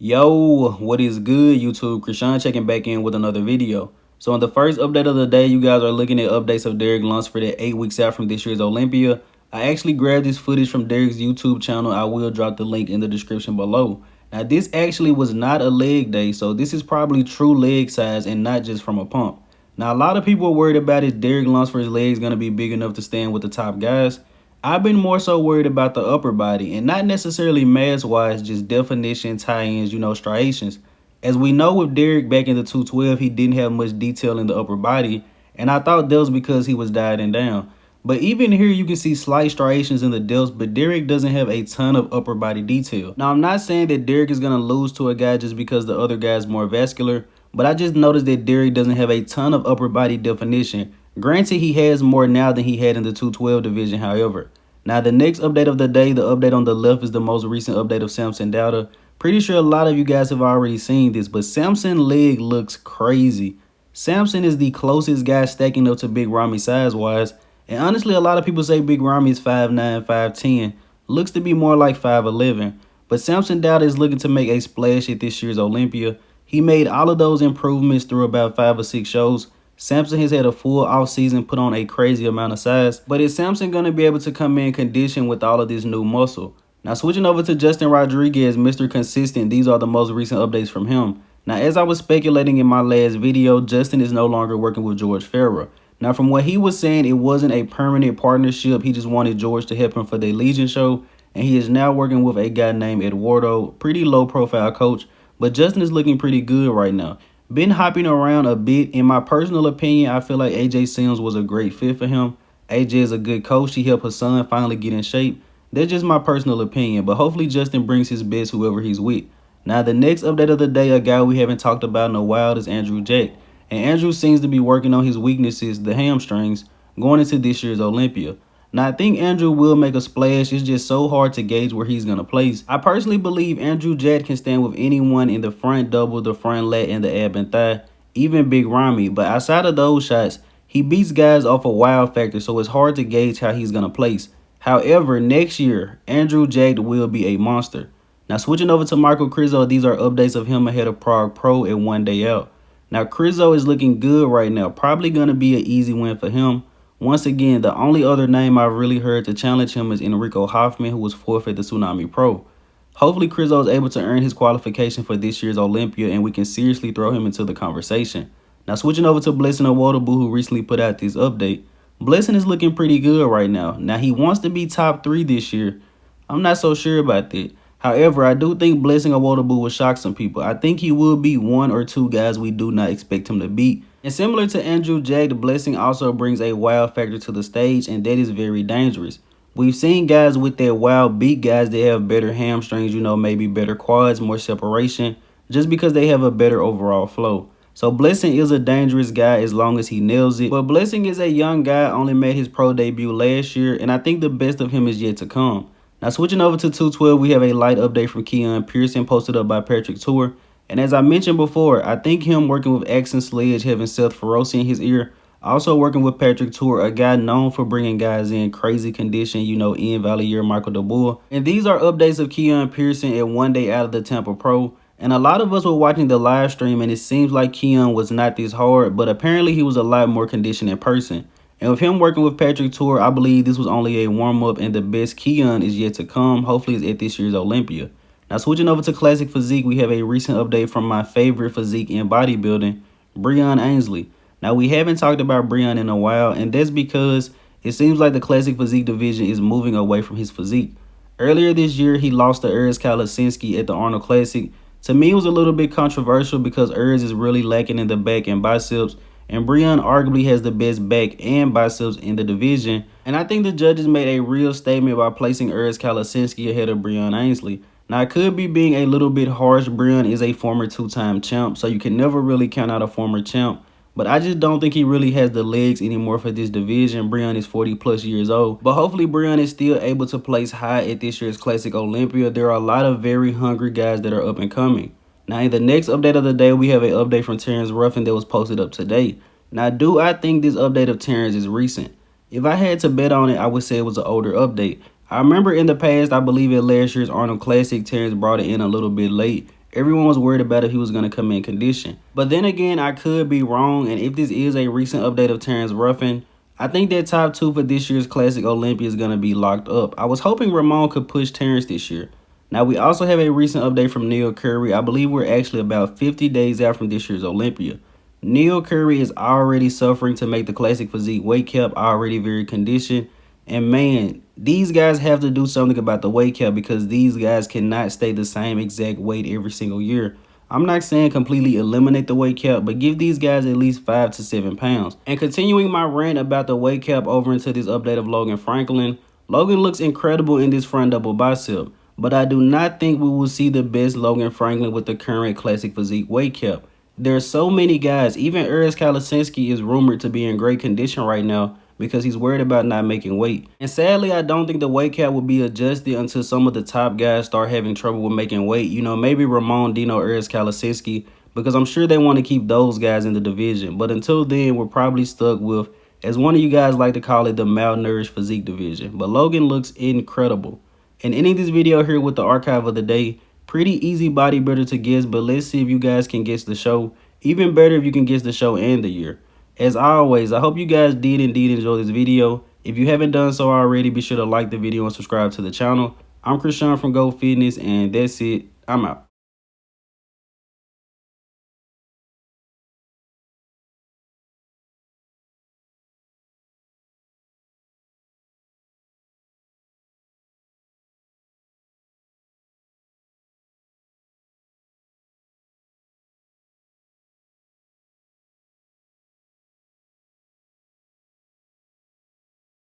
Yo, what is good, YouTube? Krishan checking back in with another video. So in the first update of the day, you guys are looking at updates of Derek Lunsford at 8 weeks out from this year's Olympia. I actually grabbed this footage from Derek's YouTube channel. I will drop the link in the description below. Now, this actually was not a leg day, so this is probably true leg size and not just from a pump. Now, a lot of people are worried about if Derek Lunsford's legs going to be big enough to stand with the top guys. I've been more so worried about the upper body and not necessarily mass wise, just definition, tie-ins, striations. As we know with Derek back in the 212, he didn't have much detail in the upper body, and I thought that was because he was dieting down. But even here you can see slight striations in the delts, but Derek doesn't have a ton of upper body detail. Now I'm not saying that Derek is going to lose to a guy just because the other guy is more vascular, but I just noticed that Derek doesn't have a ton of upper body definition. Granted, he has more now than he had in the 212 division, however. Now, the next update of the day, the update on the left is the most recent update of Samson Dauda. Pretty sure a lot of you guys have already seen this, but Samson's leg looks crazy. Samson is the closest guy stacking up to Big Ramy size-wise, and honestly, a lot of people say Big Ramy is 5'9", 5'10". Looks to be more like 5'11". But Samson Dauda is looking to make a splash at this year's Olympia. He made all of those improvements through about 5 or 6 shows. Samson has had a full off season, put on a crazy amount of size, but is Samson going to be able to come in condition with all of this new muscle? Now switching over to Justin Rodriguez, Mr. Consistent, these are the most recent updates from him. Now as I was speculating in my last video, Justin is no longer working with George Farah. Now from what he was saying, it wasn't a permanent partnership, he just wanted George to help him for the Legion show, and he is now working with a guy named Awodibu, pretty low profile coach, but Justin is looking pretty good right now. Been hopping around a bit. In my personal opinion, I feel like AJ Sims was a great fit for him. AJ is a good coach. He helped his son finally get in shape. That's just my personal opinion, but hopefully Justin brings his best whoever he's with. Now, the next update of the day, a guy we haven't talked about in a while, is Andrew Jack. And Andrew seems to be working on his weaknesses, the hamstrings, going into this year's Olympia. Now, I think Andrew will make a splash. It's just so hard to gauge where he's going to place. I personally believe Andrew Jack can stand with anyone in the front double, the front lat, and the ab and thigh, even Big Ramy. But outside of those shots, he beats guys off a wild factor, so it's hard to gauge how he's going to place. However, next year, Andrew Jack will be a monster. Now, switching over to Michal Krizo, these are updates of him ahead of Prague Pro and 1 day out. Now, Krizo is looking good right now. Probably going to be an easy win for him. Once again, the only other name I've really heard to challenge him is Enrico Hoffman, who was 4th at the Tsunami Pro. Hopefully, Krizo is able to earn his qualification for this year's Olympia, and we can seriously throw him into the conversation. Now, switching over to Blessing Awodibu, who recently put out this update. Blessing is looking pretty good right now. Now, he wants to be top 3 this year. I'm not so sure about that. However, I do think Blessing Awodibu will shock some people. I think he will beat 1 or 2 guys we do not expect him to beat. And similar to Andrew Jack, the Blessing also brings a wild factor to the stage, and that is very dangerous. We've seen guys with that wild beat guys that have better hamstrings, maybe better quads, more separation, just because they have a better overall flow. So Blessing is a dangerous guy as long as he nails it. But Blessing is a young guy, only made his pro debut last year, and I think the best of him is yet to come. Now switching over to 212, we have a light update from Keone Pearson posted up by Patrick Tour. And as I mentioned before, I think him working with Axon Sledge, having Seth Feroce in his ear, also working with Patrick Tour, a guy known for bringing guys in crazy condition, Ian Valier, Michael DeBoer. And these are updates of Keone Pearson at 1 day out of the Tampa Pro. And a lot of us were watching the live stream, and it seems like Keone was not this hard, but apparently he was a lot more conditioned in person. And with him working with Patrick Tour, I believe this was only a warm-up, and the best Keone is yet to come. Hopefully it's at this year's Olympia. Now, switching over to Classic Physique, we have a recent update from my favorite physique in bodybuilding, Breon Ansley. Now, we haven't talked about Breon in a while, and that's because it seems like the Classic Physique division is moving away from his physique. Earlier this year, he lost to Urs Kalasinski at the Arnold Classic. To me, it was a little bit controversial because Urs is really lacking in the back and biceps, and Breon arguably has the best back and biceps in the division. And I think the judges made a real statement by placing Urs Kalasinski ahead of Breon Ansley. Now, I could be being a little bit harsh. Breon is a former 2-time champ, so you can never really count out a former champ. But I just don't think he really has the legs anymore for this division. Breon is 40+ years old. But hopefully Breon is still able to place high at this year's Classic Olympia. There are a lot of very hungry guys that are up and coming. Now, in the next update of the day, we have an update from Terrence Ruffin that was posted up today. Now, do I think this update of Terrence is recent? If I had to bet on it, I would say it was an older update. I remember in the past, I believe at last year's Arnold Classic, Terrence brought it in a little bit late, Everyone was worried about if he was going to come in condition. But then again, I could be wrong, and if this is a recent update of Terrence Ruffin, I think that top 2 for this year's Classic Olympia is going to be locked up. I was hoping Ramon could push Terrence this year. Now, we also have a recent update from Neil Currey. I believe we're actually about 50 days out from this year's Olympia. Neil Currey is already suffering to make the Classic Physique weight cap, already very conditioned. And man, these guys have to do something about the weight cap because these guys cannot stay the same exact weight every single year. I'm not saying completely eliminate the weight cap, but give these guys at least 5 to 7 pounds. And continuing my rant about the weight cap over into this update of Logan Franklin, Logan looks incredible in this front double bicep, but I do not think we will see the best Logan Franklin with the current Classic Physique weight cap. There are so many guys, even Ernest Kalasinski is rumored to be in great condition right now because he's worried about not making weight. And sadly, I don't think the weight cap will be adjusted until some of the top guys start having trouble with making weight. You know, maybe Ramon, Dino, Ernest Kalasinski, because I'm sure they want to keep those guys in the division. But until then, we're probably stuck with, as one of you guys like to call it, the malnourished physique division. But Logan looks incredible. And ending this video here with the archive of the day. Pretty easy bodybuilder to guess, but let's see if you guys can guess the show. Even better if you can guess the show and the year. As always, I hope you guys did indeed enjoy this video. If you haven't done so already, be sure to like the video and subscribe to the channel. I'm Krishan from Go Fitness, and that's it. I'm out.